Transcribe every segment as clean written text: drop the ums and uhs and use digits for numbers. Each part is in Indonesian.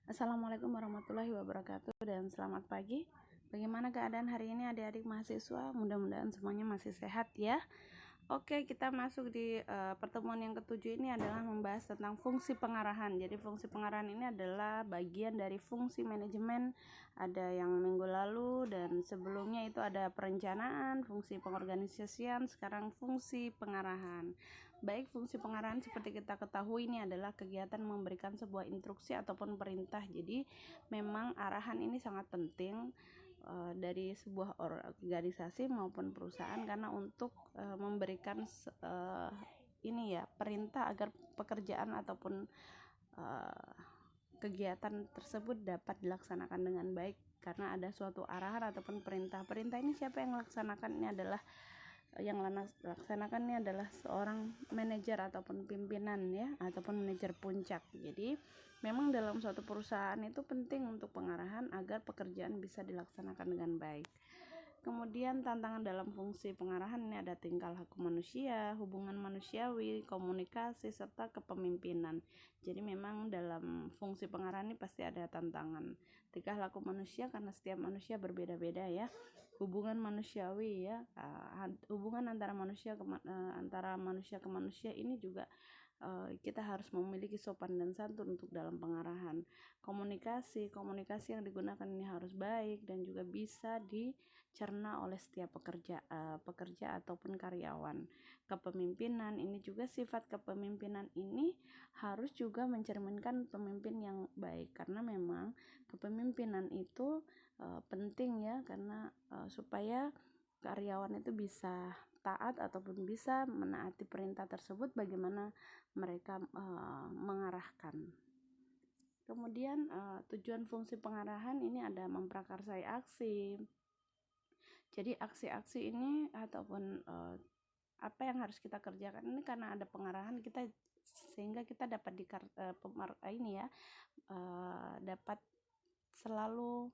Assalamualaikum warahmatullahi wabarakatuh dan selamat pagi. Bagaimana keadaan hari ini adik-adik mahasiswa? Mudah-mudahan semuanya masih sehat ya. Oke, kita masuk di pertemuan yang ketujuh. Ini adalah membahas tentang fungsi pengarahan. Jadi fungsi pengarahan ini adalah bagian dari fungsi manajemen. Ada yang minggu lalu dan sebelumnya itu ada perencanaan, fungsi pengorganisasian, sekarang fungsi pengarahan. Baik, fungsi pengarahan seperti kita ketahui ini adalah kegiatan memberikan sebuah instruksi ataupun perintah. Jadi memang arahan ini sangat penting dari sebuah organisasi maupun perusahaan, karena untuk memberikan ini ya, perintah agar pekerjaan ataupun kegiatan tersebut dapat dilaksanakan dengan baik, karena ada suatu arahan ataupun perintah. Perintah ini siapa yang melaksanakan? Ini adalah laksanakannya adalah seorang manajer ataupun pimpinan ya, ataupun manajer puncak. Jadi memang dalam suatu perusahaan itu penting untuk pengarahan agar pekerjaan bisa dilaksanakan dengan baik. Kemudian tantangan dalam fungsi pengarahan ini ada tingkah laku manusia, hubungan manusiawi, komunikasi, serta kepemimpinan. Jadi memang dalam fungsi pengarahan ini pasti ada tantangan. Tingkah laku manusia karena setiap manusia berbeda-beda ya. Hubungan manusiawi ya, hubungan antara manusia ke manusia ini juga kita harus memiliki sopan dan santun untuk dalam pengarahan. Komunikasi yang digunakan ini harus baik dan juga bisa dicerna oleh setiap pekerja ataupun karyawan. Kepemimpinan ini juga, sifat kepemimpinan ini harus juga mencerminkan pemimpin yang baik, karena memang kepemimpinan itu penting ya, karena supaya karyawan itu bisa taat ataupun bisa menaati perintah tersebut, bagaimana mereka mengarahkan. Kemudian tujuan fungsi pengarahan ini ada memprakarsai aksi. Jadi aksi-aksi ini ataupun apa yang harus kita kerjakan ini karena ada pengarahan kita, sehingga kita dapat dapat selalu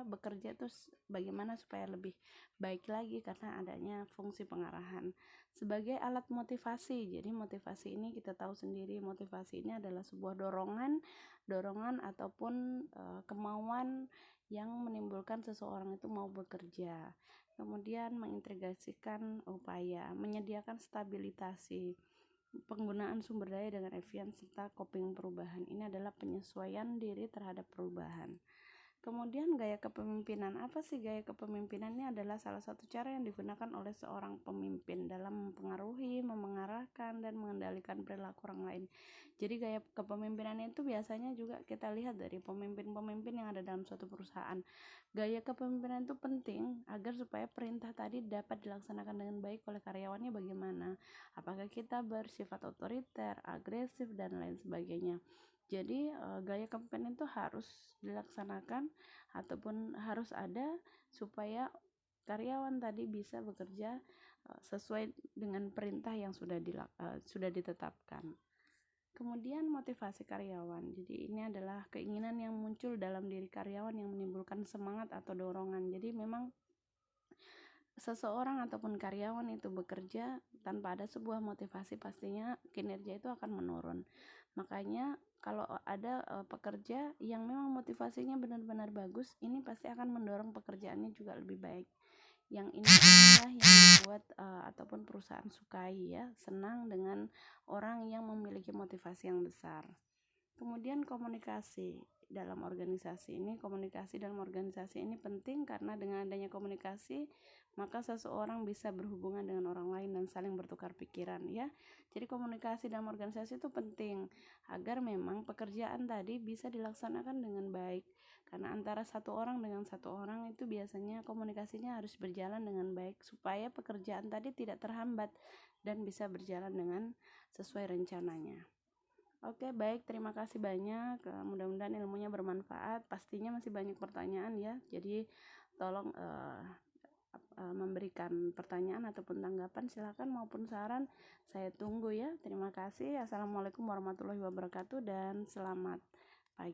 bekerja terus bagaimana supaya lebih baik lagi karena adanya fungsi pengarahan. Sebagai alat motivasi, jadi motivasi ini kita tahu sendiri, motivasi ini adalah sebuah dorongan ataupun kemauan yang menimbulkan seseorang itu mau bekerja. Kemudian mengintegrasikan upaya, menyediakan stabilitasi, penggunaan sumber daya dengan efisien, serta coping perubahan. Ini adalah penyesuaian diri terhadap perubahan. Kemudian gaya kepemimpinan. Apa sih gaya kepemimpinan? Ini adalah salah satu cara yang digunakan oleh seorang pemimpin dalam mempengaruhi, mengarahkan, dan mengendalikan perilaku orang lain. Jadi gaya kepemimpinan itu biasanya juga kita lihat dari pemimpin-pemimpin yang ada dalam suatu perusahaan. Gaya kepemimpinan itu penting agar supaya perintah tadi dapat dilaksanakan dengan baik oleh karyawannya bagaimana. Apakah kita bersifat otoriter, agresif, dan lain sebagainya. Jadi gaya kepemimpinan itu harus dilaksanakan ataupun harus ada supaya karyawan tadi bisa bekerja sesuai dengan perintah yang sudah ditetapkan. Kemudian motivasi karyawan. Jadi ini adalah keinginan yang muncul dalam diri karyawan yang menimbulkan semangat atau dorongan. Jadi memang seseorang ataupun karyawan itu bekerja tanpa ada sebuah motivasi, pastinya kinerja itu akan menurun. Makanya kalau ada pekerja yang memang motivasinya benar-benar bagus, ini pasti akan mendorong pekerjaannya juga lebih baik. Yang inilah yang dibuat ataupun perusahaan sukai ya, senang dengan orang yang memiliki motivasi yang besar. Kemudian komunikasi dalam organisasi ini penting, karena dengan adanya komunikasi maka seseorang bisa berhubungan dengan orang lain dan saling bertukar pikiran ya. Jadi komunikasi dalam organisasi itu penting agar memang pekerjaan tadi bisa dilaksanakan dengan baik, karena antara satu orang dengan satu orang itu biasanya komunikasinya harus berjalan dengan baik supaya pekerjaan tadi tidak terhambat dan bisa berjalan dengan sesuai rencananya. Oke, baik, terima kasih banyak. Mudah-mudahan ilmunya bermanfaat. Pastinya masih banyak pertanyaan ya. Jadi tolong memberikan pertanyaan ataupun tanggapan silakan, maupun saran. Saya tunggu ya. Terima kasih. Assalamualaikum warahmatullahi wabarakatuh dan selamat